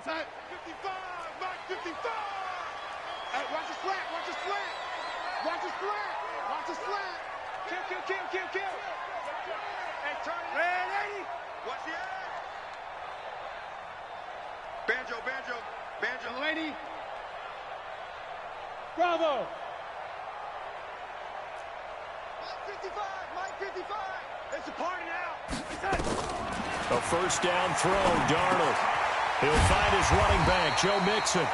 Mike 55. Hey, watch the slant, watch the slant. Watch the slant, watch the slant. Kill. Hey, turn it. Ready? Watch the edge. Banjo. Lady. Bravo. Mike 55. It's a party now. A first down throw, Darnold. He'll find his running back, Joe Mixon.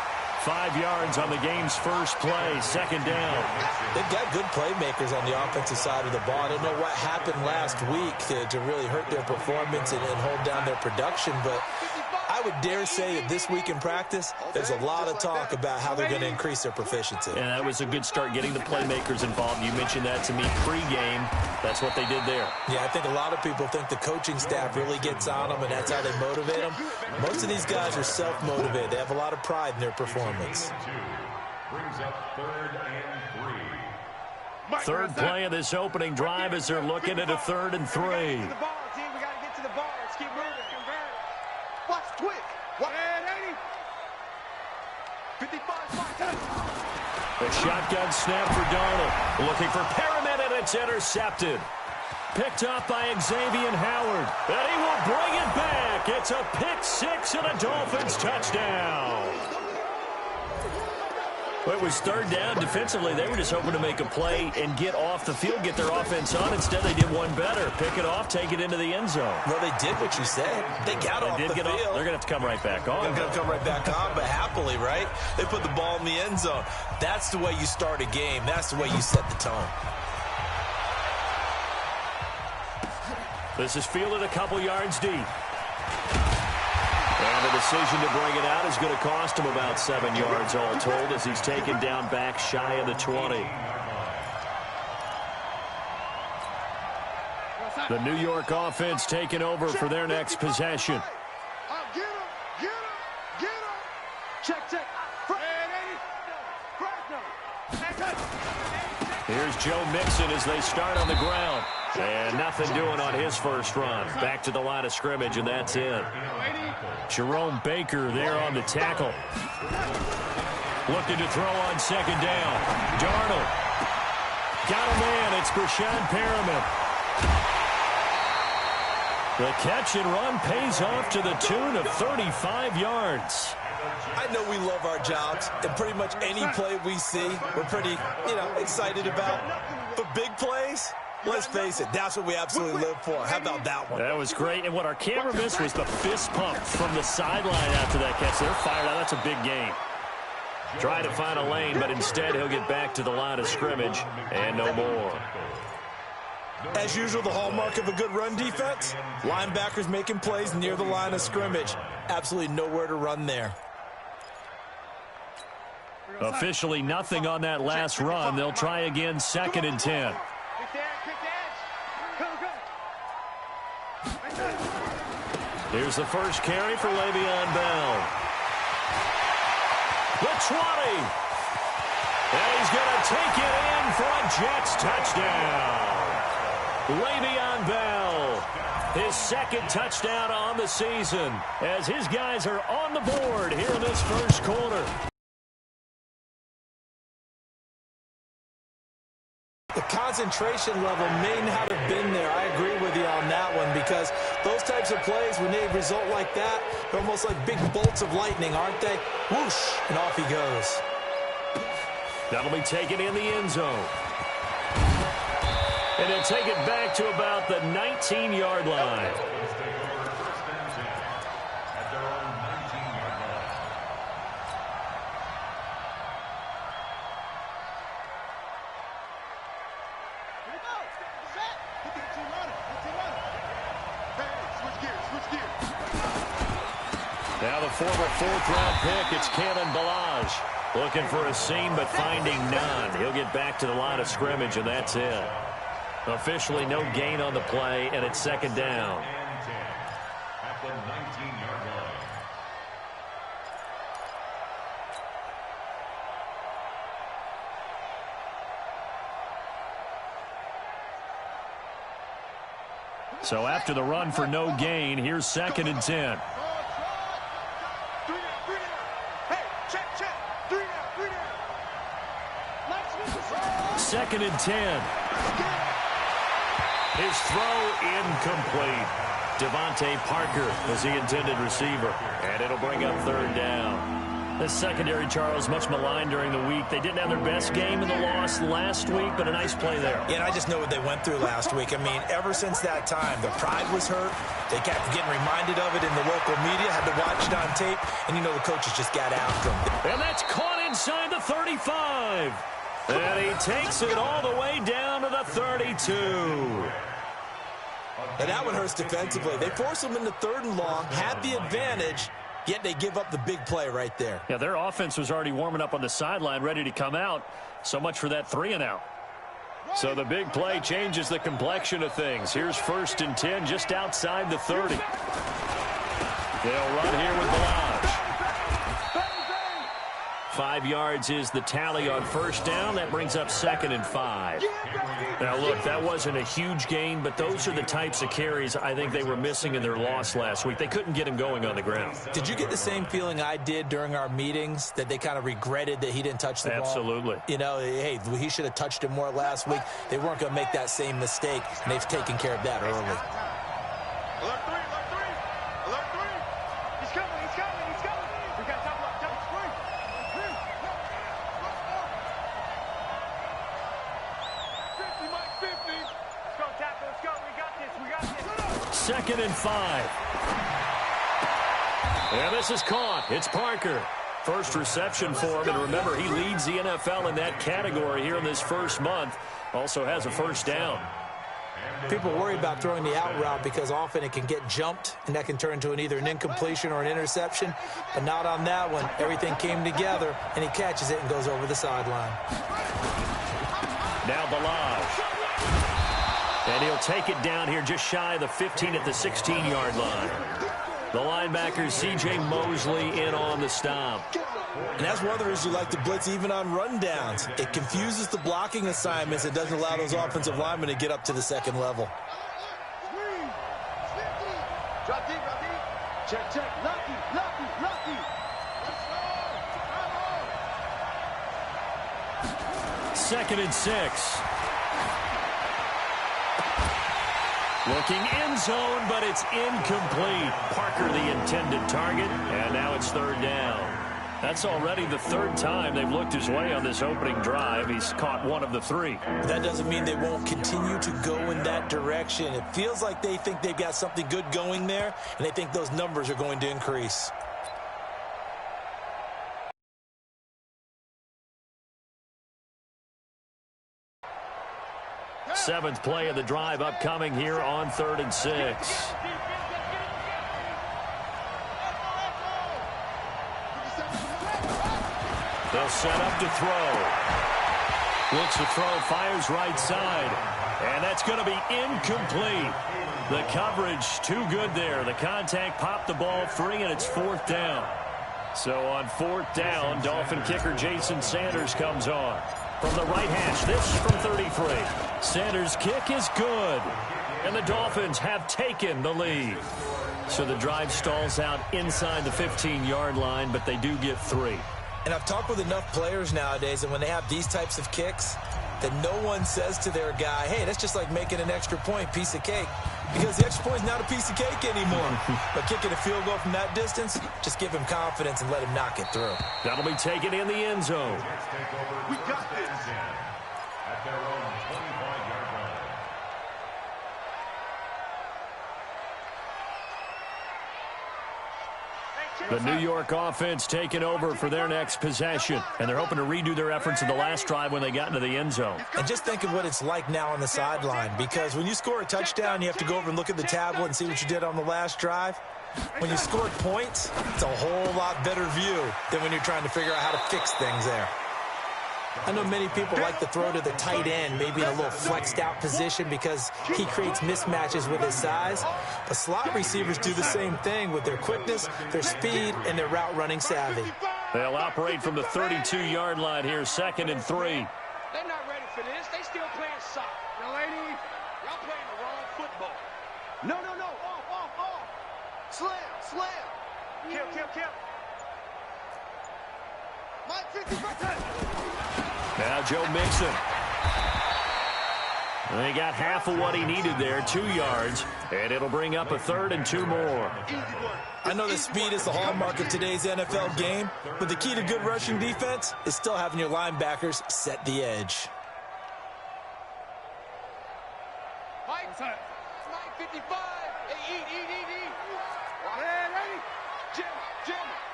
5 yards on the game's first play, second down. They've got good playmakers on the offensive side of the ball. I don't know what happened last week to really hurt their performance and hold down their production, but I would dare say that this week in practice, there's a lot of talk about how they're going to increase their proficiency. And that was a good start, getting the playmakers involved. You mentioned that to me pregame. That's what they did there. Yeah, I think a lot of people think the coaching staff really gets on them, and that's how they motivate them. Most of these guys are self-motivated. They have a lot of pride in their performance. Brings up 3rd and 3. Third play of this opening drive as they're looking at a 3rd and 3. We got to get to the ball. Let's keep moving. Watch quick. 180. 55. A shotgun snap for Darnold. Looking for Perriman, and it's intercepted. Picked up by Xavier Howard. And he will bring it back. It's a pick-6 and a Dolphins touchdown. Well, it was 3rd down. Defensively, they were just hoping to make a play and get off the field, get their offense on. Instead, they did one better. Pick it off, take it into the end zone. Well, they did what you said. They got off the field. They're going to have to come right back on. They're going to come right back on, but happily, right? They put the ball in the end zone. That's the way you start a game. That's the way you set the tone. This is fielded a couple yards deep. And the decision to bring it out is going to cost him about 7 yards all told as he's taken down back shy of the 20. The New York offense taking over for their next possession. Get him. Check. Here's Joe Mixon as they start on the ground. And nothing doing on his first run. Back to the line of scrimmage, and that's it. Jerome Baker there on the tackle. Looking to throw on second down. Darnold. Got a man. It's Brashad Perriman. The catch and run pays off to the tune of 35 yards. I know we love our jobs, and pretty much any play we see, we're pretty, excited about. But big plays, let's face it, that's what we absolutely live for. How about that one? That was great. And what our camera missed was the fist pump from the sideline after that catch. They're fired out. That's a big game. Try to find a lane, but instead he'll get back to the line of scrimmage and no more. As usual, the hallmark of a good run defense, linebackers making plays near the line of scrimmage. Absolutely nowhere to run there. Officially nothing on that last run. They'll try again, 2nd and 10. Here's the first carry for Le'Veon Bell. The 20. And he's going to take it in for a Jets touchdown. Le'Veon Bell, his 2nd touchdown on the season, as his guys are on the board here in this first quarter. The concentration level may not have been there. I agree with you on that one, because those types of plays, when they result like that, they're almost like big bolts of lightning, aren't they? Whoosh, and off he goes. That'll be taken in the end zone. And they'll take it back to about the 19-yard line. Now the former 4th-round pick, it's Kalen Ballage. Looking for a seam, but finding none. He'll get back to the line of scrimmage, and that's it. Officially no gain on the play, and it's 2nd down. At the 19-yard line. So after the run for no gain, here's 2nd and 10. 2nd and 10. His throw incomplete. Devontae Parker was the intended receiver, and it'll bring up 3rd down. The secondary, Charles, much maligned during the week. They didn't have their best game in the loss last week, but a nice play there. Yeah, and I just know what they went through last week. I mean, ever since that time, their pride was hurt. They kept getting reminded of it in the local media, had to watch it on tape, and you know the coaches just got after them. And that's caught inside the 35. And he takes it all the way down to the 32. And that one hurts defensively. They force them into 3rd and long, had the advantage, yet they give up the big play right there. Yeah, their offense was already warming up on the sideline, ready to come out. So much for that 3-and-out. So the big play changes the complexion of things. Here's 1st and 10 just outside the 30. They'll run here with Balaj. 5 yards is the tally on 1st down. That brings up 2nd and 5. Now, look, that wasn't a huge gain, but those are the types of carries I think they were missing in their loss last week. They couldn't get him going on the ground. Did you get the same feeling I did during our meetings, that they kind of regretted that he didn't touch the ball? Absolutely. You know, hey, he should have touched it more last week. They weren't going to make that same mistake, and they've taken care of that early. Alert 3, alert 3, alert 3. He's coming, he's coming, he's coming. We got top left, top 3. 50, Mike, 50. Let's go, tackle, let's go. We got this, we got this. 2nd and 5. And this is caught. It's Parker. First reception for him, and remember, he leads the NFL in that category here in this first month. Also has a 1st down. People worry about throwing the out route because often it can get jumped, and that can turn into either an incompletion or an interception. But not on that one. Everything came together, and he catches it and goes over the sideline. Now Balaj. And he'll take it down here just shy of the 15 at the 16-yard line. The linebacker, C.J. Mosley, in on the stop. And that's one of the reasons you like to blitz even on rundowns. It confuses the blocking assignments. It doesn't allow those offensive linemen to get up to the 2nd level. Drop deep, drop deep. Check, check. Lucky, lucky, lucky. Let's go. 2nd and 6. Looking end zone, but it's incomplete. Parker, the intended target, and now it's 3rd down. That's already the 3rd time they've looked his way on this opening drive. He's caught 1 of the 3. That doesn't mean they won't continue to go in that direction. It feels like they think they've got something good going there, and they think those numbers are going to increase. Seventh play of the drive upcoming here on 3rd and 6. They'll set up to throw. Looks to throw, fires right side. And that's going to be incomplete. The coverage too good there. The contact popped the ball free, and it's 4th down. So on 4th down, Dolphin kicker Jason Sanders comes on. From the right hash, this from 33. Sanders' kick is good. And the Dolphins have taken the lead. So the drive stalls out inside the 15-yard line, but they do get 3. And I've talked with enough players nowadays, and when they have these types of kicks, that no one says to their guy, hey, that's just like making an extra point, piece of cake. Because the extra point is not a piece of cake anymore. But kicking a field goal from that distance, just give him confidence and let him knock it through. That'll be taken in the end zone. We got this. At their own 25-yard line. The New York offense taking over for their next possession. And they're hoping to redo their efforts in the last drive when they got into the end zone. And just think of what it's like now on the sideline. Because when you score a touchdown, you have to go over and look at the tablet and see what you did on the last drive. When you scored points, it's a whole lot better view than when you're trying to figure out how to fix things there. I know many people like to throw to the tight end, maybe in a little flexed out position because he creates mismatches with his size. But slot receivers do the same thing with their quickness, their speed, and their route running savvy. They'll operate from the 32-yard line here, 2nd and 3. They're not ready for this. They still playing soccer. Now, lady, y'all playing the wrong football. No, no, no. Off. Slam. Kill. Mike, 50%. Now Joe Mixon. And he got half of what he needed there, 2 yards, and it'll bring up a 3rd and 2 more. I know that speed is the hallmark of today's NFL game, but the key to good rushing defense is still having your linebackers set the edge. Mike 55. Hey, eat. Ready? Jim.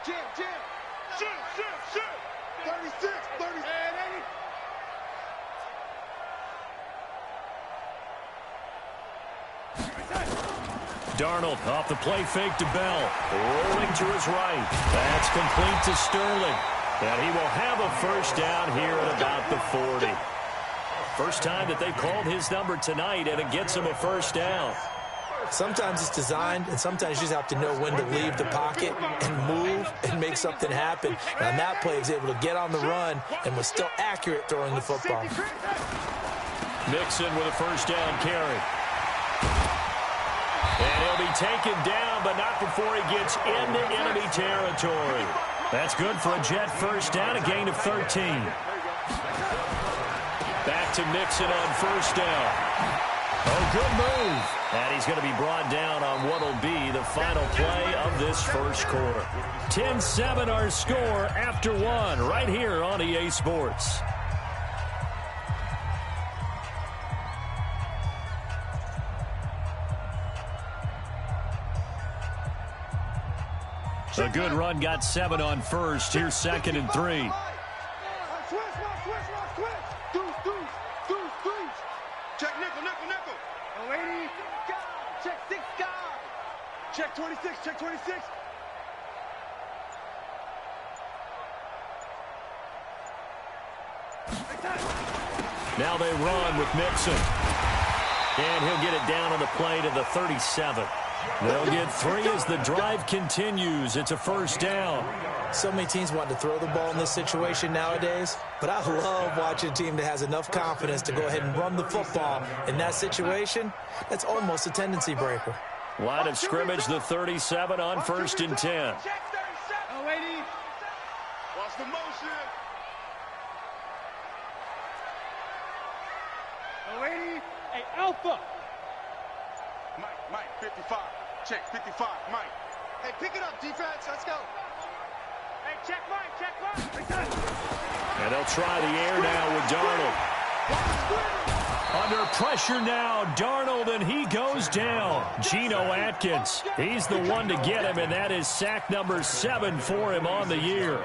Shoot. 36. Ready? Darnold off the play fake to Bell. Rolling to his right. That's complete to Sterling. And he will have a first down here at about the 40. First time that they've called his number tonight, and it gets him a first down. Sometimes it's designed, and sometimes you just have to know when to leave the pocket and move and make something happen. And on that play, he was able to get on the run and was still accurate throwing the football. Mixon with a first down carry. And he'll be taken down, but not before he gets into enemy territory. That's good for a Jet first down, a gain of 13. Back to Mixon on first down. Oh, good move. And he's going to be brought down on what will be the final play of this first quarter. 10-7 our score after 1 right here on EA Sports. A good run, got 7 on first. Here's 2nd and 3. Switch. Deuce. Check nickel. 80. Check 6 guard. Check 26. Now they run with Mixon. And he'll get it down on the play to the 37. They'll get 3 as the drive continues. It's a first down. So many teams want to throw the ball in this situation nowadays, but I love watching a team that has enough confidence to go ahead and run the football. In that situation, that's almost a tendency breaker. Line of scrimmage, the 37 on 1st and 10. Oh, 80. Watch the motion. Oh, 80. Hey, Alpha. Mike, 55. Check, 55, Mike. Hey, pick it up, defense. Let's go. Hey, check Mike. And they'll try the air now with Darnold. Under pressure now, Darnold, and he goes down. Geno Atkins, he's the one to get him, and that is sack number 7 for him on the year.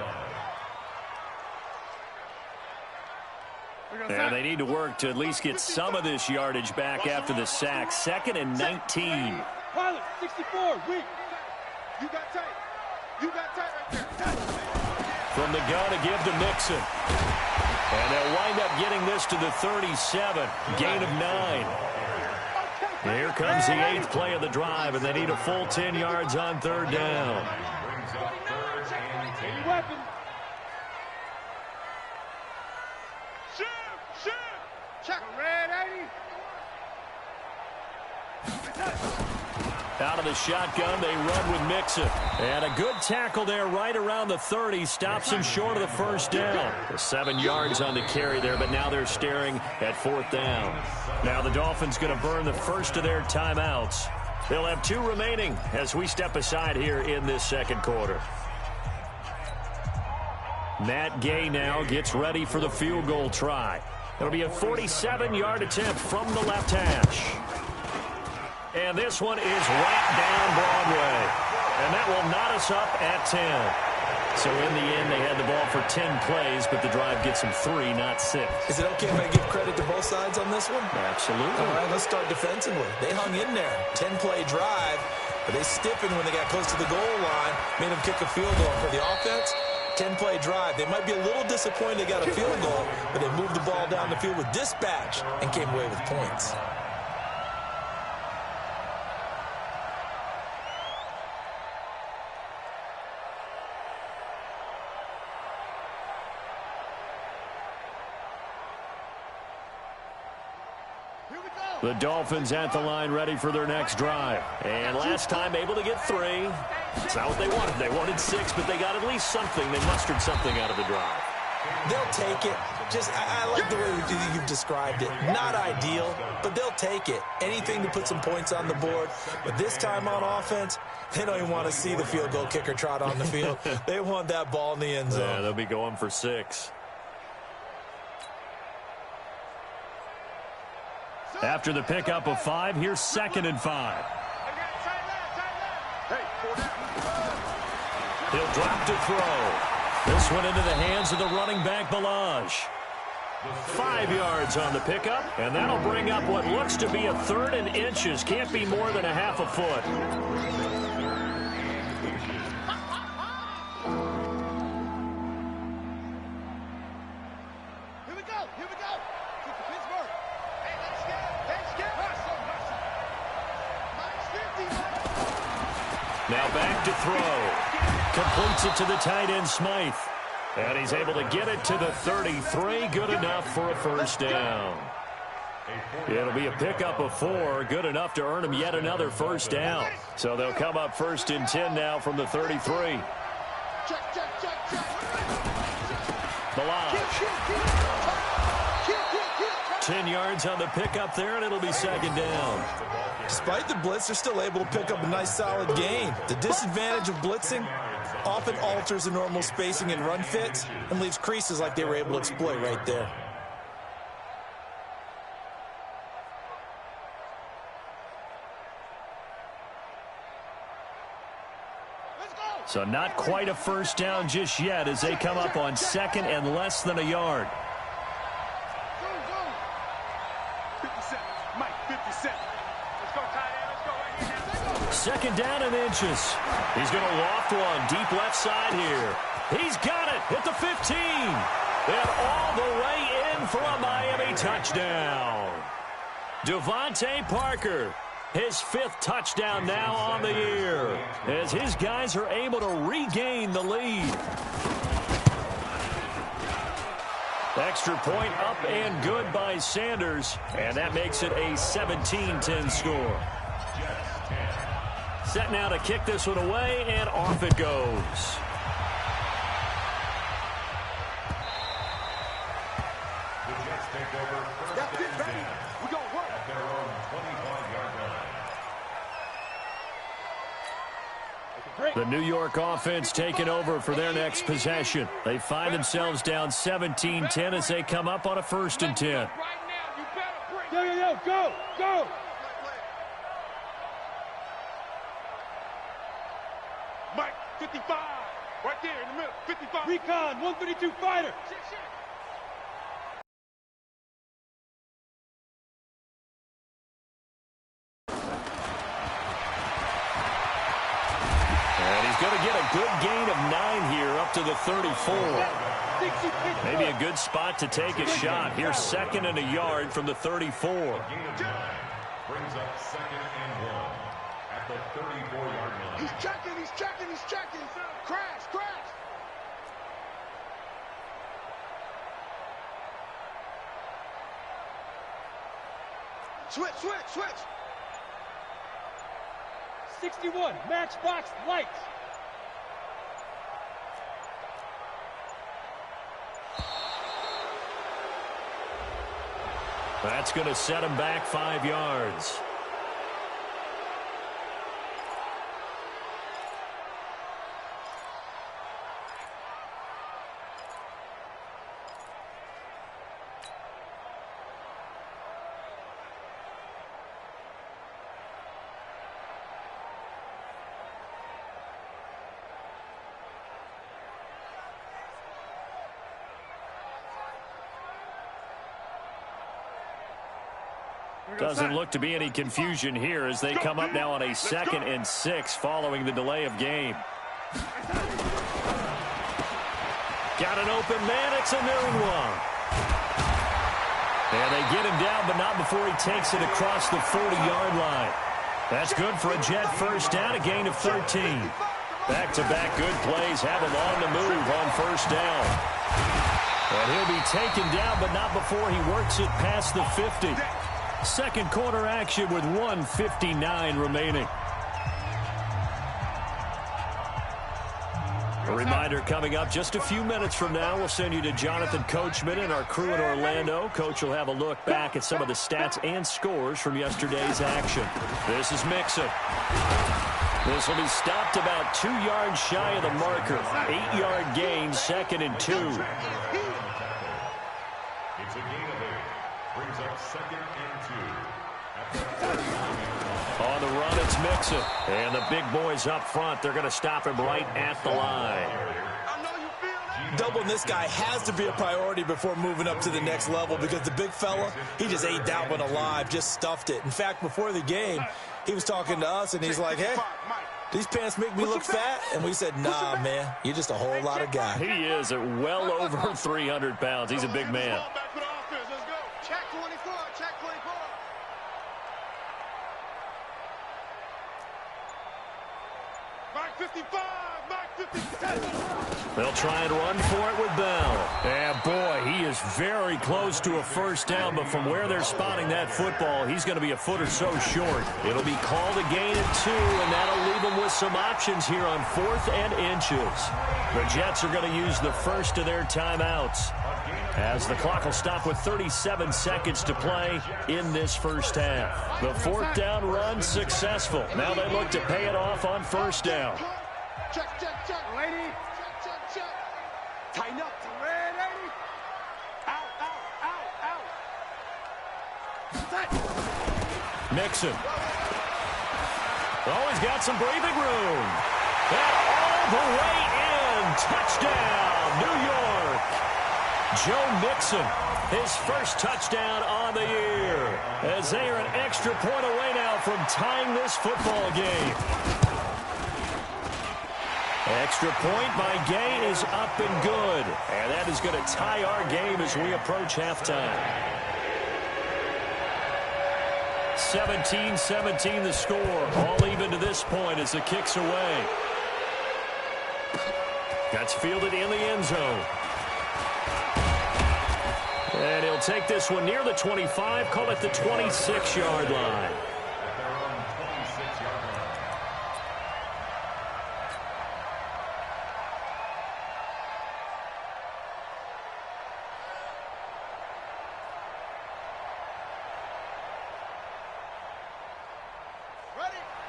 And they need to work to at least get some of this yardage back after the sack. 2nd and 19. Pilot, 64, weak. You got tight right there. From the gun to give to Mixon. And they'll wind up getting this to the 37. Gain of 9. Here comes the 8th play of the drive, and they need a full 10 yards on 3rd down. Weapon. Check. Red 80. Out of the shotgun, they run with Mixon. And a good tackle there right around the 30. Stops him short of the first down. 7 yards on the carry there, but now they're staring at 4th down. Now the Dolphins going to burn the first of their timeouts. They'll have 2 remaining as we step aside here in this second quarter. Matt Gay now gets ready for the field goal try. It'll be a 47-yard attempt from the left hash. And this one is right down Broadway. And that will knot us up at 10. So in the end, they had the ball for 10 plays, but the drive gets them 3, not 6. Is it okay if I give credit to both sides on this one? Absolutely. All right, let's start defensively. They hung in there. 10-play drive, but they stiffened when they got close to the goal line, made them kick a field goal. For the offense, 10-play drive. They might be a little disappointed they got a field goal, but they moved the ball down the field with dispatch and came away with points. The Dolphins at the line ready for their next drive. And last time able to get 3. That's not what they wanted. They wanted 6, but they got at least something. They mustered something out of the drive. They'll take it. I like the way you've described it. Not ideal, but they'll take it. Anything to put some points on the board. But this time on offense, they don't even want to see the field goal kicker trot on the field. They want that ball in the end zone. Yeah, they'll be going for 6. After the pickup of 5, here's 2nd and 5. He'll drop to throw. This one into the hands of the running back, Balaj. 5 yards on the pickup, and that'll bring up what looks to be a 3rd and inches. Can't be more than a half a foot. Here we go. Here we go. Pittsburgh. Hey, let's get. Now back to throw. Completes it to the tight end, Smythe. And he's able to get it to the 33. Good enough for a first down. It'll be a pickup of 4. Good enough to earn him yet another first down. So they'll come up 1st and 10 now from the 33. Balaj. 10 yards on the pickup there, and it'll be 2nd down. Despite the blitz, they're still able to pick up a nice solid gain. The disadvantage of blitzing often alters the normal spacing and run fits and leaves creases like they were able to exploit right there. So not quite a first down just yet as they come up on 2nd and less than a yard. 57. Mike, 57. Let's go, tight end. Let's go right here. 2nd down and inches. He's going to loft one deep left side here. He's got it at the 15. And all the way in for a Miami touchdown. Devontae Parker, his 5th touchdown now on the year, as his guys are able to regain the lead. Extra point up and good by Sanders, and that makes it a 17-10 score. Set now to kick this one away, and off it goes. The Jets take over 1st and 10 We're going to work. at their own 25-yard line. The New York offense taking over for their next possession. They find themselves down 17-10 as they come up on a 1st and 10. Right now, you better bring. Yo, go, go. Mike, 55. Right there in the middle. 55. Recon, 132 fighter. And he's going to get a good gain of 9 here up to the 34. Maybe a good spot to take a shot. Here's 2nd and a yard from the 34. Gain of 9 brings up 2nd and 1 at the 34-yard line. He's checking. Crash. Switch. 61, matchbox lights. That's going to set him back 5 yards. Doesn't look to be any confusion here as they come up now on a 2nd and 6 following the delay of game. Got an open man. It's a noon one. And they get him down, but not before he takes it across the 40-yard line. That's good for a Jet first down, a gain of 13. Back-to-back good plays have him on the move on first down. And he'll be taken down, but not before he works it past the 50. Second quarter action with 1:59 remaining. A reminder coming up just a few minutes from now, we'll send you to Jonathan Coachman and our crew in Orlando. Coach will have a look back at some of the stats and scores from yesterday's action. This is Mixon. This will be stopped about 2 yards shy of the marker. 8-yard gain, 2nd and 2. It's a gain of 8. Brings up 2nd and 2. On the run, it's Mixon. And the big boys up front, they're going to stop him right at the line. Doubling this guy has to be a priority before moving up to the next level because the big fella, he just ate that one alive, just stuffed it. In fact, before the game, he was talking to us, and he's like, hey, these pants make me look fat? And we said, nah, man, you're just a whole lot of guy. He is at well over 300 pounds. He's a big man. Check 24, check 24. Mark 55, Mark 57. They'll try and run for it with Bell. And, boy, he is very close to a first down, but from where they're spotting that football, he's going to be a foot or so short. It'll be called a gain at 2, and that'll leave them with some options here on 4th and inches. The Jets are going to use the first of their timeouts, as the clock will stop with 37 seconds to play in this first half. The 4th down run successful. Now they look to pay it off on first down. Check, check, check, lady. Check, check, check. Tighten up. Red, lady. Out, out, out, out. Set. Nixon. Oh, he's got some breathing room. And all the way in. Touchdown, New York. Joe Mixon, his first touchdown on the year, as they are an extra point away now from tying this football game. Extra point by Gay is up and good, and that is going to tie our game as we approach halftime. 17-17 the score, all even to this point as the kick's away. That's fielded in the end zone. And he'll take this one near the 25, call it the 26-yard line.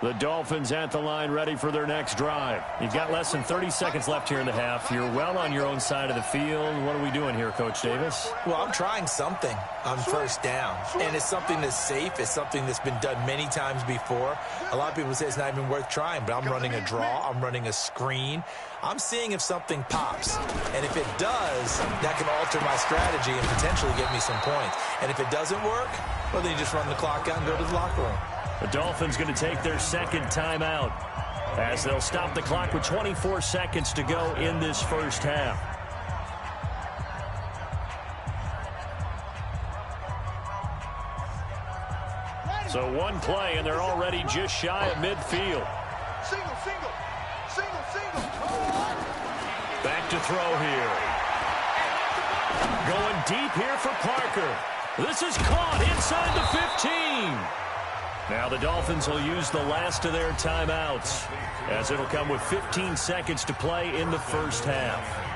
The Dolphins at the line, ready for their next drive. You've got less than 30 seconds left here in the half. You're well on your own side of the field. What are we doing here, Coach Davis? Well, I'm trying something on first down, and it's something that's safe. It's something that's been done many times before. A lot of people say it's not even worth trying, but I'm running a draw. I'm running a screen. I'm seeing if something pops, and if it does, that can alter my strategy and potentially get me some points. And if it doesn't work, well, then you just run the clock out and go to the locker room. The Dolphins going to take their second timeout as they'll stop the clock with 24 seconds to go in this first half. So one play, and they're already just shy of midfield. Single, single, single, single. Back to throw here. Going deep here for Parker. This is caught inside the 15. Now the Dolphins will use the last of their timeouts, as it'll come with 15 seconds to play in the first half.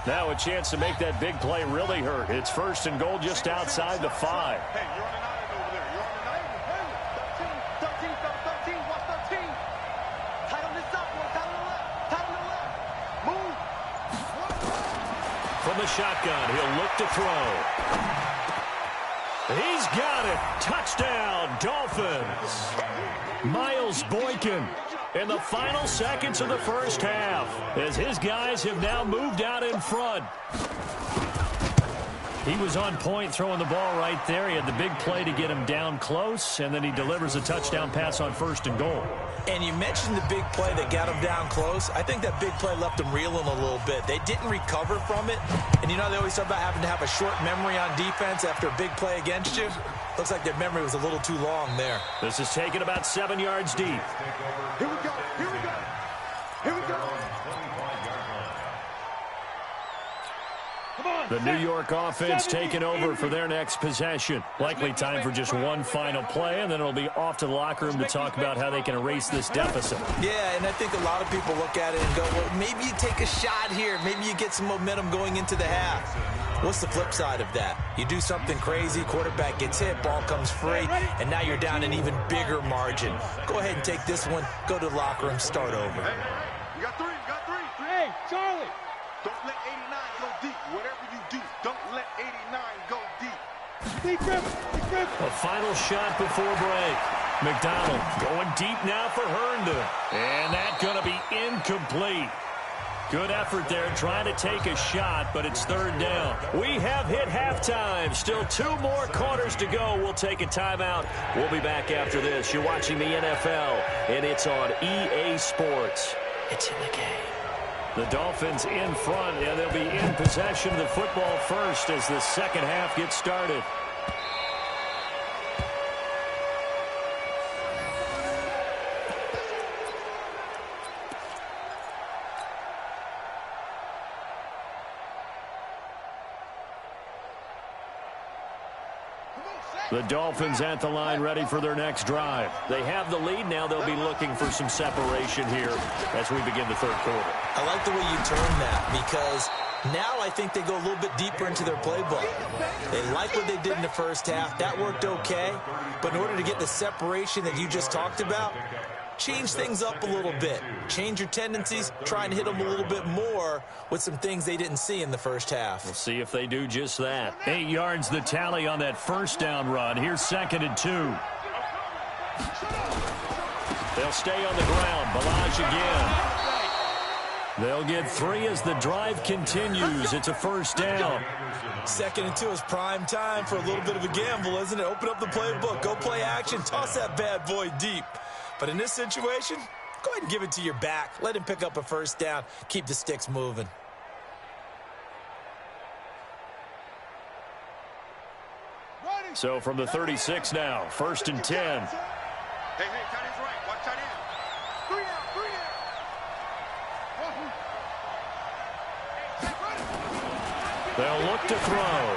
Now a chance to make that big play really hurt. It's first and goal just outside the 5. Hey, you're on an island over there. You're on an island. Hey, 13, 13, 13. Watch 13. Tight on this up, boy. Tight on the left. Tight on the left. Move. From the shotgun, he'll look to throw. He's got it. Touchdown, Dolphins. Miles Boykin in the final seconds of the first half, as his guys have now moved out in front. He was on point throwing the ball right there. He had the big play to get him down close, and then he delivers a touchdown pass on 1st and goal. And you mentioned the big play that got him down close. I think that big play left him reeling a little bit. They didn't recover from it. And you know they always talk about having to have a short memory on defense after a big play against you. Looks like their memory was a little too long there. This is taken about 7 yards deep. Here we go. Here we go. Here we go. The New York offense taking over for their next possession. Likely time for just one final play, and then it'll be off to the locker room to talk about how they can erase this deficit. Yeah, and I think a lot of people look at it and go, well, maybe you take a shot here. Maybe you get some momentum going into the half. What's the flip side of that? You do something crazy, quarterback gets hit, ball comes free, and now you're down an even bigger margin. Go ahead and take this one, go to the locker room, start over. You got 3, you got 3. Hey, Charlie. Don't let 89 go deep. Whatever you do, don't let 89 go deep. A final shot before break. McDonald going deep now for Herndon. And that's going to be incomplete. Good effort there trying to take a shot, but it's 3rd down. We have hit halftime. Still 2 more quarters to go. We'll take a timeout. We'll be back after this. You're watching the NFL, and it's on EA Sports. It's in the game. The Dolphins in front, and they'll be in possession of the football first as the second half gets started. The Dolphins at the line ready for their next drive. They have the lead now. They'll be looking for some separation here as we begin the 3rd quarter. I like the way you turn that because now I think they go a little bit deeper into their playbook. They like what they did in the first half. That worked okay. But in order to get the separation that you just talked about, change things up a little bit. Change your tendencies. Try and hit them a little bit more with some things they didn't see in the first half. We'll see if they do just that. 8 yards the tally on that 1st down run. Here's 2nd and 2. They'll stay on the ground. Balaj again. They'll get 3 as the drive continues. It's a 1st down. 2nd and 2 is prime time for a little bit of a gamble, isn't it? Open up the playbook. Go play action. Toss that bad boy deep. But in this situation, go ahead and give it to your back. Let him pick up a 1st down. Keep the sticks moving. So from the 36 now, 1st and 10. Hey, tight end's right. Watch tight end. 3 out, 3 out. They'll look to throw.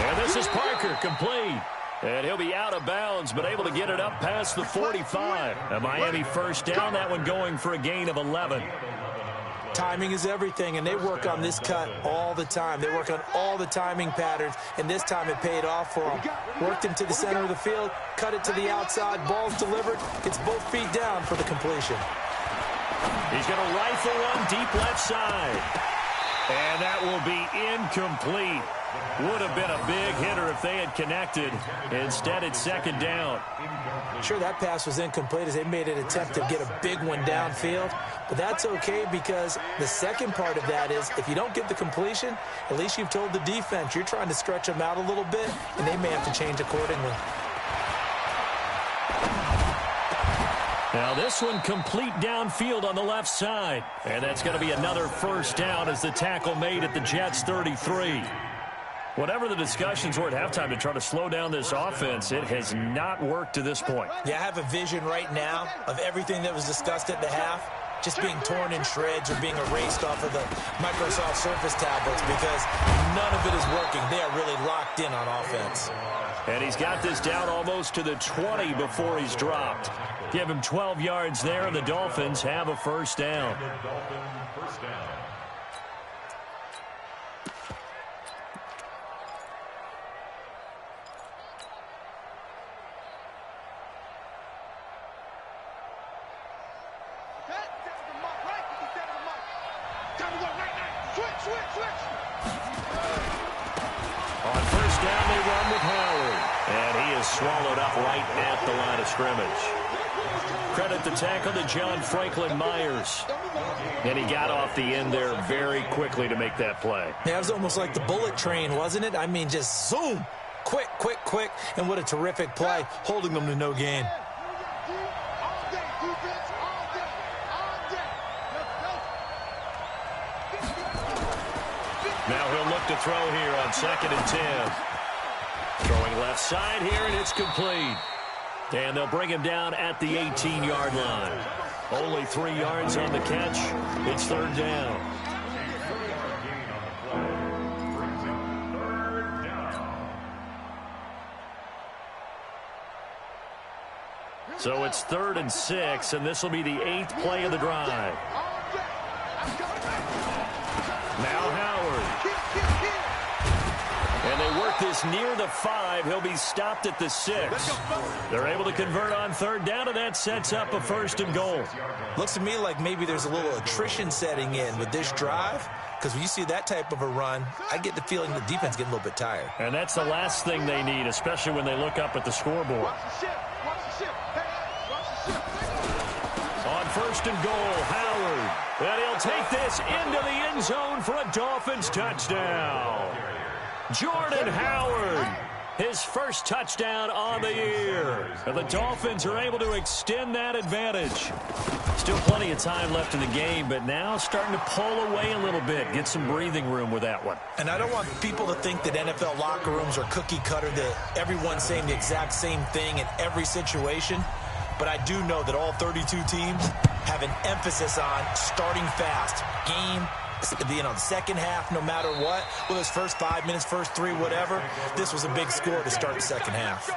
And this is Parker, complete. And he'll be out of bounds, but able to get it up past the 45. A Miami 1st down, that one going for a gain of 11. Timing is everything, and they work on this cut all the time. They work on all the timing patterns, and this time it paid off for them. Worked him to the center of the field, cut it to the outside, ball's delivered, gets both feet down for the completion. He's going to rifle one deep left side. And that will be incomplete. Would have been a big hitter if they had connected. Instead, it's 2nd down. Sure, that pass was incomplete as they made an attempt to get a big one downfield. But that's okay because the second part of that is if you don't get the completion, at least you've told the defense you're trying to stretch them out a little bit, and they may have to change accordingly. Now this one complete downfield on the left side. And that's going to be another 1st down as the tackle made at the Jets' 33. Whatever the discussions were at halftime to try to slow down this offense, it has not worked to this point. Yeah, I have a vision right now of everything that was discussed at the half just being torn in shreds or being erased off of the Microsoft Surface tablets because none of it is working. They are really locked in on offense. And he's got this down almost to the 20 before he's dropped. Give him 12 yards there, and the Dolphins have a 1st down. On 1st down, they run with Howard. And he is swallowed up right at the line of scrimmage. Credit the tackle to John Franklin Myers. And he got off the end there very quickly to make that play. Yeah, it was almost like the bullet train, wasn't it? I mean, just zoom. Quick, quick, quick. And what a terrific play, holding them to no gain. Now he'll look to throw here on 2nd and 10. Throwing left side here, and it's complete. And they'll bring him down at the 18-yard line. Only 3 yards on the catch. It's 3rd down. So it's 3rd and 6, and this will be the 8th play of the drive. Now Howard. And they work this near the 5. He'll be stopped at the 6. They're able to convert on 3rd down, and that sets up a 1st and goal. Looks to me like maybe there's a little attrition setting in with this drive, because when you see that type of a run, I get the feeling the defense getting a little bit tired. And that's the last thing they need, especially when they look up at the scoreboard. On 1st and goal, Howard. And he'll take this into the end zone for a Dolphins touchdown. Jordan Howard, his first touchdown on the year. And the Dolphins are able to extend that advantage. Still plenty of time left in the game, but now starting to pull away a little bit. Get some breathing room with that one. And I don't want people to think that NFL locker rooms are cookie cutter, that everyone's saying the exact same thing in every situation. But I do know that all 32 teams have an emphasis on starting fast. The second half, no matter what, whether it's first 5 minutes, first 3, whatever, this was a big score to start the second half.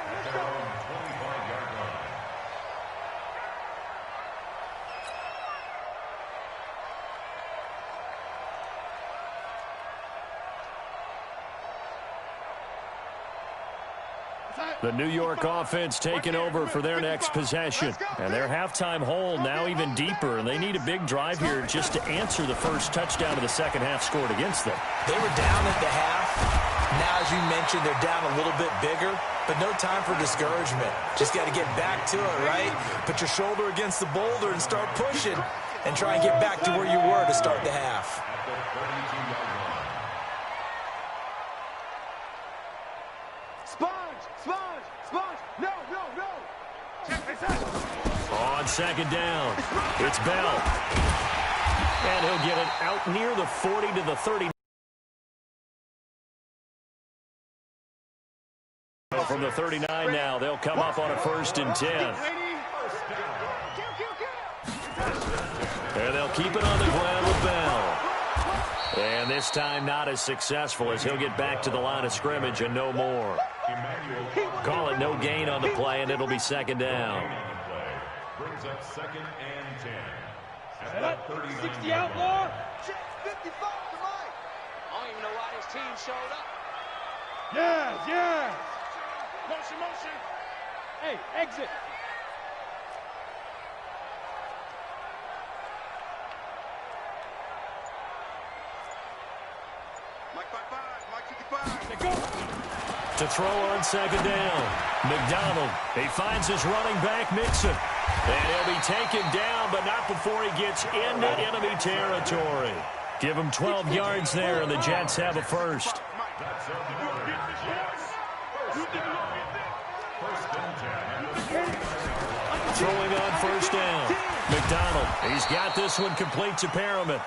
The New York offense taking over for their next possession. And their halftime hole now even deeper, and they need a big drive here just to answer the first touchdown of the second half scored against them. They were down at the half. Now, as you mentioned, they're down a little bit bigger, but no time for discouragement. Just got to get back to it, right? Put your shoulder against the boulder and start pushing and try and get back to where you were to start the half. On 2nd down, it's Bell. And he'll get it out near the 40 to the 30. From the 39 now, they'll come up on a 1st and 10. And they'll keep it on the ground with Bell. And this time not as successful, as he'll get back to the line of scrimmage and no more. Call it no gain on the play, and it'll be 2nd down. Brings up 2nd and 10. At the 60 outlaw. 55 to Mike. I don't even know why this team showed up. Yes. Motion. Hey, exit. Mike 55, Mike 55. They go. To throw on 2nd down, McDonald. He finds his running back, Mixon. And he'll be taken down, but not before he gets into enemy territory. Give him 12 yards there, and the Jets have a 1st. Throwing on 1st down. McDonald, he's got this one complete to Perriman.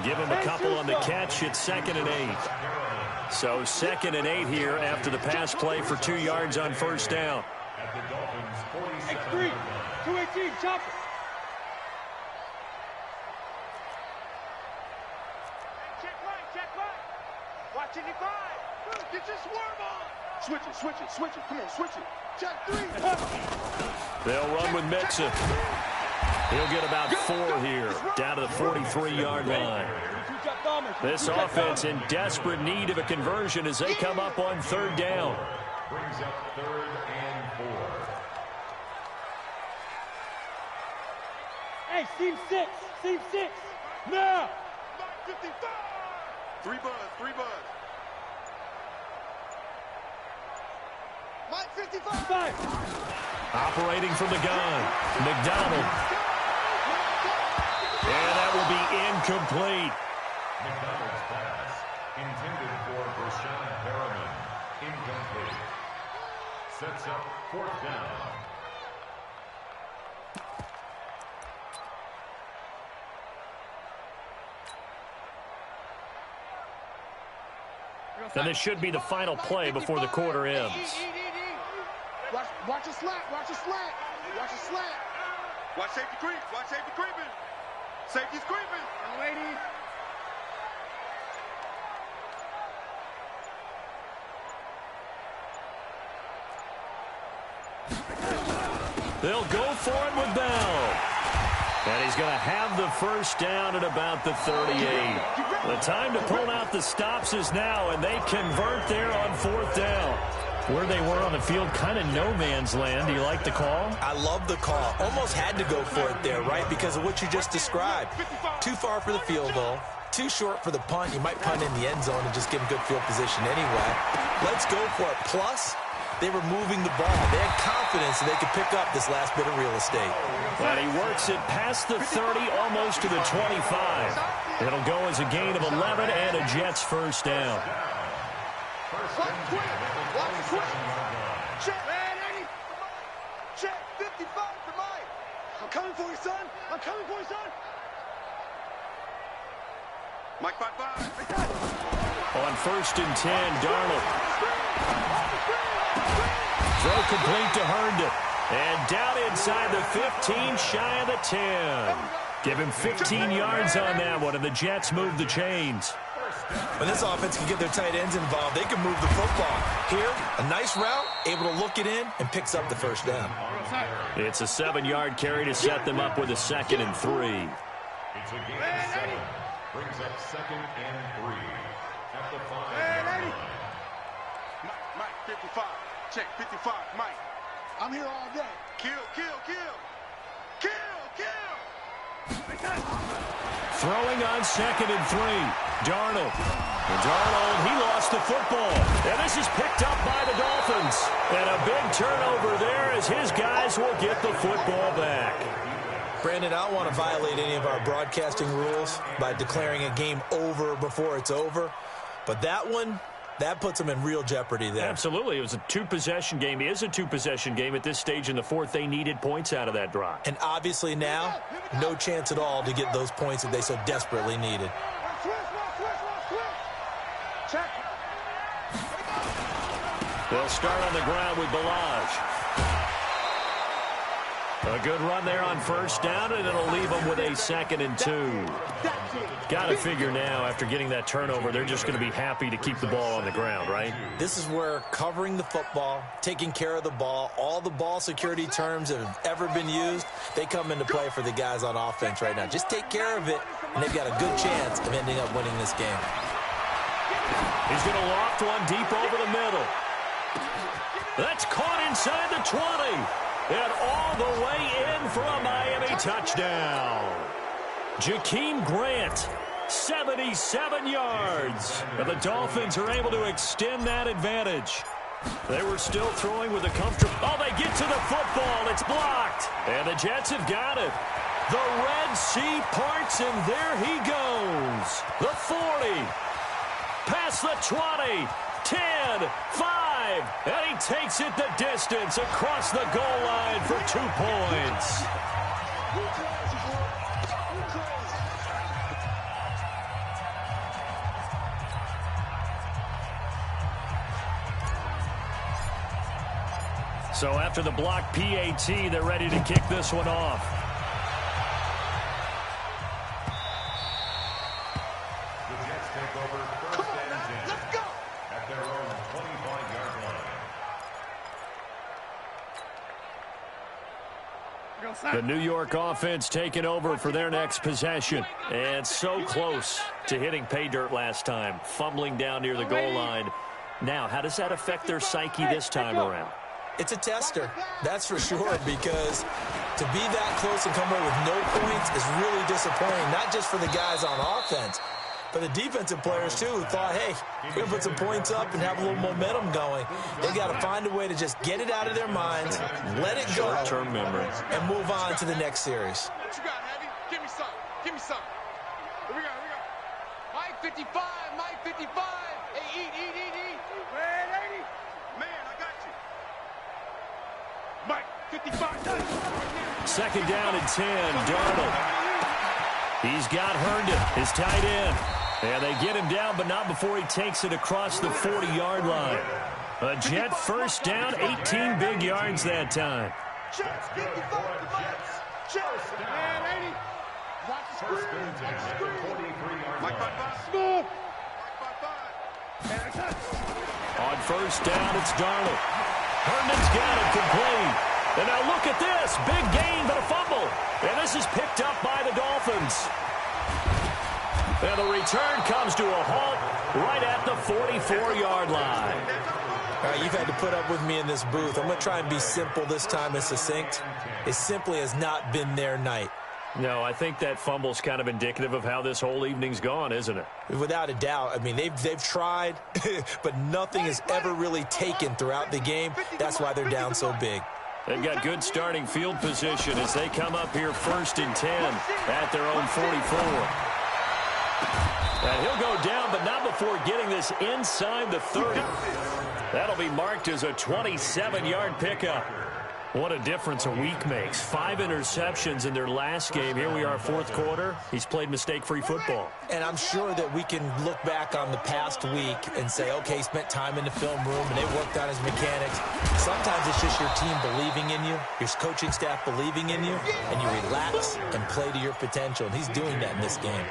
Give him a couple on the catch. It's 2nd and 8. So 2nd and 8 here after the pass play for 2 yards on 1st down. X3, 218, chop it. Check right. Watching the five. Get your swerve on. Switch it. Come on, switch it. Check 3. They'll run with Mixon. He'll get about 4 here, down to the 43-yard line. This offense in desperate need of a conversion as they come up on 3rd down. Brings up 3rd and 4. Hey, seam 6. Now. 55. 3 buzz. Operating from the gun, McDonald. And that will be incomplete. McDonald's pass intended for Rashawn Perriman. Incomplete. Sets up 4th down. And this should be the final play before the quarter ends. Watch a slant. Watch a slant. Watch a slant. Watch safety creep. Watch safety creeping. Safety's creeping. I'm waiting. They'll go for it with Bell. And he's going to have the first down at about the 38. The time to pull out the stops is now, and they convert there on 4th down. Where they were on the field, kind of no man's land. Do you like the call? I love the call. Almost had to go for it there, right, because of what you just described. Too far for the field goal, too short for the punt. You might punt in the end zone and just give him good field position anyway. Let's go for it. Plus, they were moving the ball. They had confidence that they could pick up this last bit of real estate. And he works it past the 30, almost to the 25. It'll go as a gain of 11 and a Jets first down. Check 55 for Mike. I'm coming for you, son. I'm coming for you, son. Mike 5-5. On 1st and 10, Darnold. Throw complete to Herndon. And down inside the 15, shy of the 10. Give him 15 yards on that one, and the Jets move the chains. When this offense can get their tight ends involved, they can move the football. Here, a nice route, able to look it in, and picks up the first down. It's a 7-yard carry to set them up with a 2nd and 3. It's a gain of 7. Brings up 2nd and 3 at the 5-yard line. Mike 55. Check 55. Mike. I'm here all day. Kill, kill, kill. Kill, kill. Throwing on 2nd and 3. Darnold. And Darnold, he lost the football. And this is picked up by the Dolphins. And a big turnover there as his guys will get the football back. Brandon, I don't want to violate any of our broadcasting rules by declaring a game over before it's over. But that one, that puts them in real jeopardy there. Absolutely. It was a 2-possession game. It is a 2-possession game at this stage in the 4th. They needed points out of that drive. And obviously now, no chance at all to get those points that they so desperately needed. Check. They'll start on the ground with Balaj. A good run there on 1st down, and it'll leave them with a 2nd and 2. Got to figure now, after getting that turnover, they're just going to be happy to keep the ball on the ground, right? This is where covering the football, taking care of the ball, all the ball security terms that have ever been used, they come into play for the guys on offense right now. Just take care of it, and they've got a good chance of ending up winning this game. He's going to loft one deep over the middle. That's caught inside the 20. And all the way in for a Miami touchdown. Jakeem Grant, 77 yards. And the Dolphins are able to extend that advantage. They were still throwing with a comfortable... Oh, they get to the football. It's blocked. And the Jets have got it. The Red Sea parts, and there he goes. The 40. Past the 20. 10, 5, and he takes it the distance across the goal line for 2 points. So after the block PAT, they're ready to kick this one off. The New York offense taking over for their next possession. And so close to hitting pay dirt last time, fumbling down near the goal line. Now, how does that affect their psyche this time around? It's a tester, that's for sure, because to be that close and come away with no points is really disappointing, not just for the guys on offense, For the defensive players, too, who thought, hey, we're going to put some points up and have a little momentum going, they've got to find a way to just get it out of their minds, let it go, short-term memory, and move on to the next series. What you got, Heavy? Give me some. Give me some. Here we go. Mike 55. Mike 55. Hey, eat. Red 80. Man, I got you. Mike 55. Second down and 10, Darnold. He's got Herndon, his tight end. And they get him down, but not before he takes it across the 40-yard line. A Jet first down, 18 big yards that time. Jets, 55. Jets. Man, 80. Watch the screen. Watch the screen. Mike 55. Smooth. Mike 55. On first down, it's Darnold. Herndon's got it complete. And now look at this. Big gain, but a fumble. And this is picked up by the Dolphins. And the return comes to a halt right at the 44-yard line. All right, you've had to put up with me in this booth. I'm going to try and be simple this time and succinct. It simply has not been their night. No, I think that fumble's kind of indicative of how this whole evening's gone, isn't it? Without a doubt. I mean, they've tried, but nothing is ever really taken throughout the game. That's why they're down so big. They've got good starting field position as they come up here first and 10 at their own 44. And he'll go down, but not before getting this inside the 30. That'll be marked as a 27-yard pickup. What a difference a week makes. 5 interceptions in their last game. Here we are, fourth quarter. He's played mistake-free football. And I'm sure that we can look back on the past week and say, okay, he spent time in the film room and they worked on his mechanics. Sometimes it's just your team believing in you, your coaching staff believing in you, and you relax and play to your potential. And he's doing that in this game.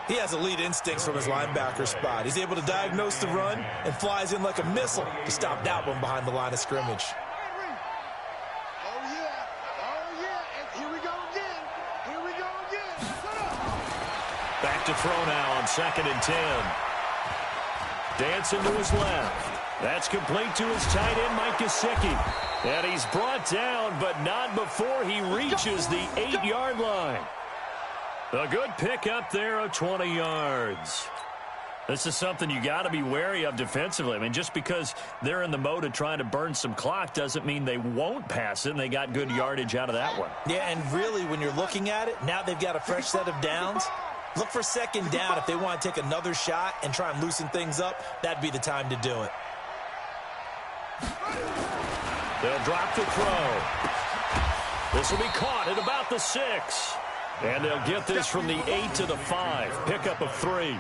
He has elite instincts from his linebacker spot. He's able to diagnose the run and flies in like a missile to stop that one behind the line of scrimmage. Back to throw now on second and 10. Dancing to his left. That's complete to his tight end, Mike Gesicki. And he's brought down, but not before he reaches the 8-yard line. A good pickup there of 20 yards. This is something you got to be wary of defensively. I mean, just because they're in the mode of trying to burn some clock doesn't mean they won't pass it, and they got good yardage out of that one. Yeah, and really, when you're looking at it, now they've got a fresh set of downs. Look for second down if they want to take another shot and try and loosen things up. That'd be the time to do it. They'll drop the throw. This will be caught at about the 6. And they'll get this from the 8 to the 5. Pickup of 3.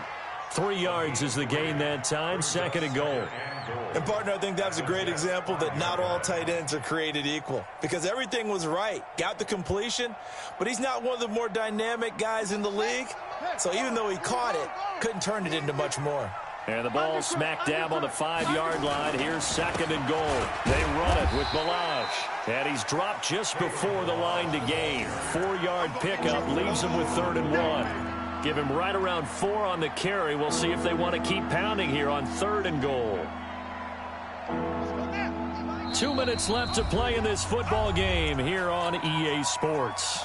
3 yards is the gain that time. Second and goal. And, partner, I think that's a great example that not all tight ends are created equal. Because everything was right. Got the completion, but he's not one of the more dynamic guys in the league. So even though he caught it, couldn't turn it into much more. And the ball smack dab on the 5-yard line. Here's second and goal. They run it with Balazs. And he's dropped just before the line to gain. 4-yard pickup leaves him with 3rd and 1. Give him right around 4 on the carry. We'll see if they want to keep pounding here on 3rd and goal. 2 minutes left to play in this football game here on EA Sports.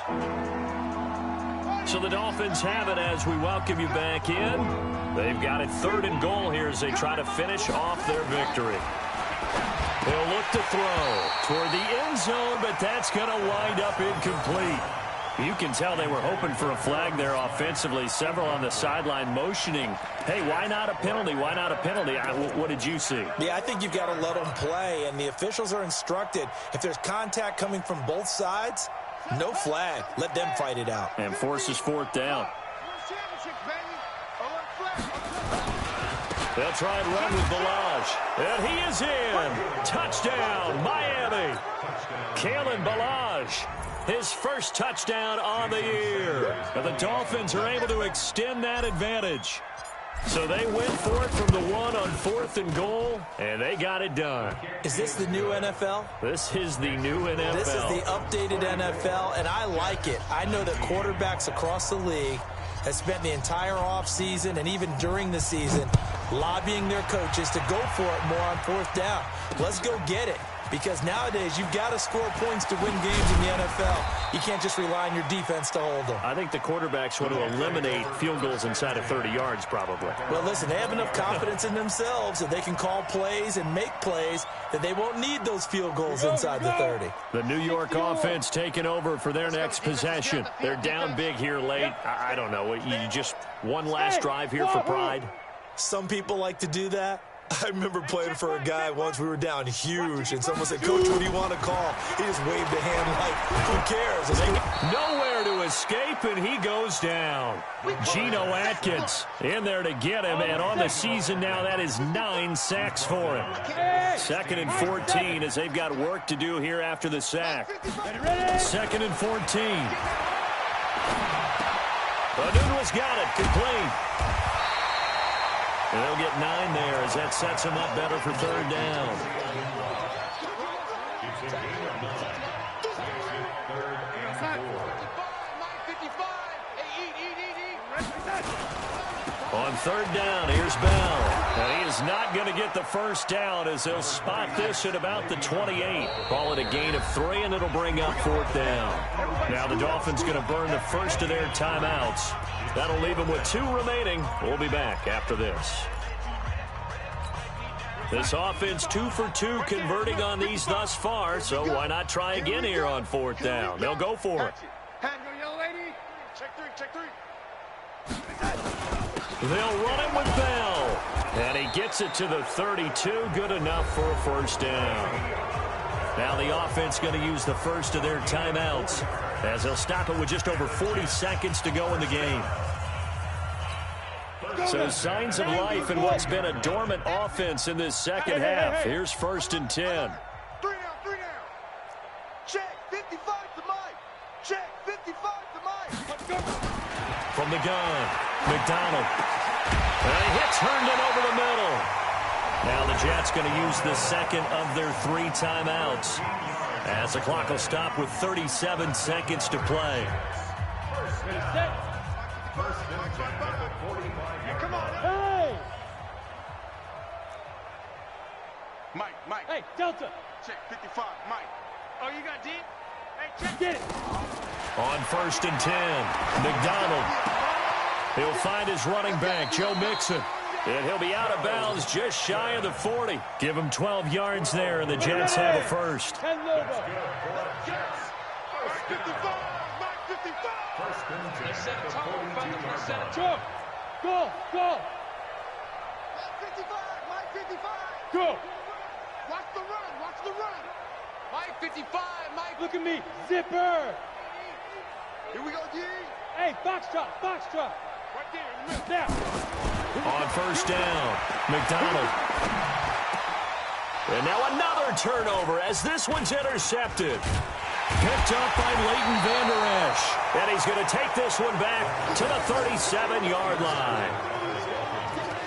So the Dolphins have it as we welcome you back in. They've got it 3rd and goal here as they try to finish off their victory. They'll look to throw toward the end zone, but that's going to wind up incomplete. You can tell they were hoping for a flag there offensively. Several on the sideline motioning, hey, why not a penalty? Why not a penalty? What did you see? Yeah, I think you've got to let them play, and the officials are instructed. If there's contact coming from both sides, no flag. Let them fight it out. And forces 4th down. They'll try and run with Balazs. And he is in. Touchdown, Miami. Kalen Balazs, his first touchdown on the year. And the Dolphins are able to extend that advantage. So they went for it from the 1 on 4th and goal, and they got it done. Is this the new NFL? This is the new NFL. This is the updated NFL, and I like it. I know that quarterbacks across the league have spent the entire offseason and even during the season lobbying their coaches to go for it more on 4th down. Let's go get it. because nowadays you've got to score points to win games in the NFL. You can't just rely on your defense to hold them. I think the quarterbacks want to eliminate field goals inside of 30 yards probably. Well, listen, they have enough confidence in themselves that they can call plays and make plays that they won't need those field goals inside the 30. The New York offense taking over for their next possession. They're down big here late. I don't know. You just one last drive here for pride. Some people like to do that. I remember playing for a guy once. We were down huge, and someone said, "Coach, what do you want to call?" He just waved a hand like, who cares? Nowhere to escape, and he goes down. Geno Atkins in there to get him, and on the season now, that is 9 sacks for him. 2nd and 14 as they've got work to do here after the sack. 2nd and 14. Aduna's got it, complete. And they'll get 9 there as that sets him up better for 3rd down. On 3rd down, here's Bell. And he is not going to get the first down as they'll spot this at about the 28. Call it a gain of 3, and it'll bring up 4th down. Now the Dolphins going to burn the first of their timeouts. That'll leave them with 2 remaining. We'll be back after this. This offense 2 for 2 converting on these thus far, so why not try again here on 4th down? They'll go for it. They'll run it with Bell. And he gets it to the 32. Good enough for a first down. Now the offense going to use the first of their timeouts as they'll stop it with just over 40 seconds to go in the game. So signs of life in what's been a dormant offense in this second half. Here's 1st and 10. 3 down, 3 down. Check, 55 to Mike. Check, 55 to Mike. Let's go. From the gun, McDonald. And he hits Herndon over the middle. Now the Jets going to use the second of their 3 timeouts as the clock will stop with 37 seconds to play. Come on. Hey! Mike. Hey, Delta. Check, 55, Mike. Oh, you got deep? Hey, check. Get it. On 1st and 10, McDonald. He'll find his running back, Joe Mixon. And he'll be out of bounds just shy of the 40. Give him 12 yards there, and the Jets have a first. 10 over. Mike 55, Mike 55. They set a tone back to the center. Go. Go. Go. Mike 55, Mike 55. Go. Watch the run, watch the run. Mike 55, Mike. Look at me. Zipper. Here we go, D. Hey, box drop. Box drop. Right there in the middle. Now. On 1st down, McDonald. And now another turnover as this one's intercepted. Picked up by Leighton Vander Esch. And he's going to take this one back to the 37-yard line.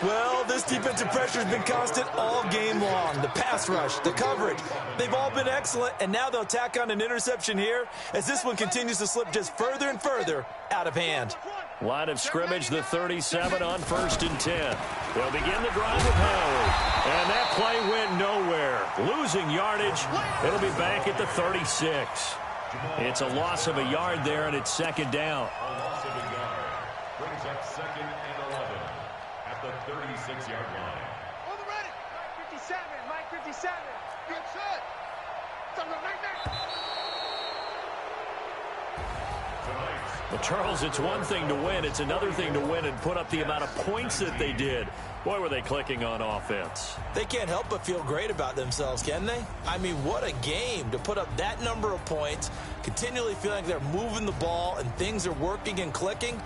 Well, this defensive pressure has been constant all game long. The pass rush, the coverage, they've all been excellent, and now they'll tack on an interception here as this one continues to slip just further and further out of hand. Line of scrimmage, the 37 on 1st and 10. They'll begin the drive with Howard. And that play went nowhere. Losing yardage. It'll be back at the 36. It's a loss of a yard there, and it's 2nd down. Loss of a yard. Brings up 2nd and 11 at the 36-yard line. On the ready. Mike 57, Mike 57. Good set. Well, Charles, it's one thing to win. It's another thing to win and put up the amount of points that they did. Boy, were they clicking on offense. They can't help but feel great about themselves, can they? I mean, what a game to put up that number of points, continually feeling like they're moving the ball and things are working and clicking.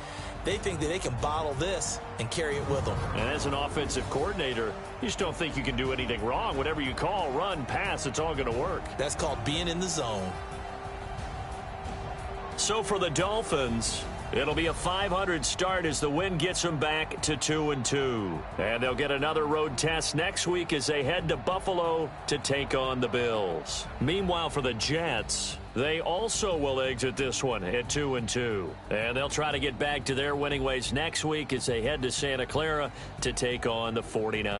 They think that they can bottle this and carry it with them. And as an offensive coordinator, you just don't think you can do anything wrong. Whatever you call, run, pass, it's all going to work. That's called being in the zone. So for the Dolphins, it'll be a 500 start as the win gets them back to 2-2. And they'll get another road test next week as they head to Buffalo to take on the Bills. Meanwhile, for the Jets, they also will exit this one at 2-2. And they'll try to get back to their winning ways next week as they head to Santa Clara to take on the 49ers.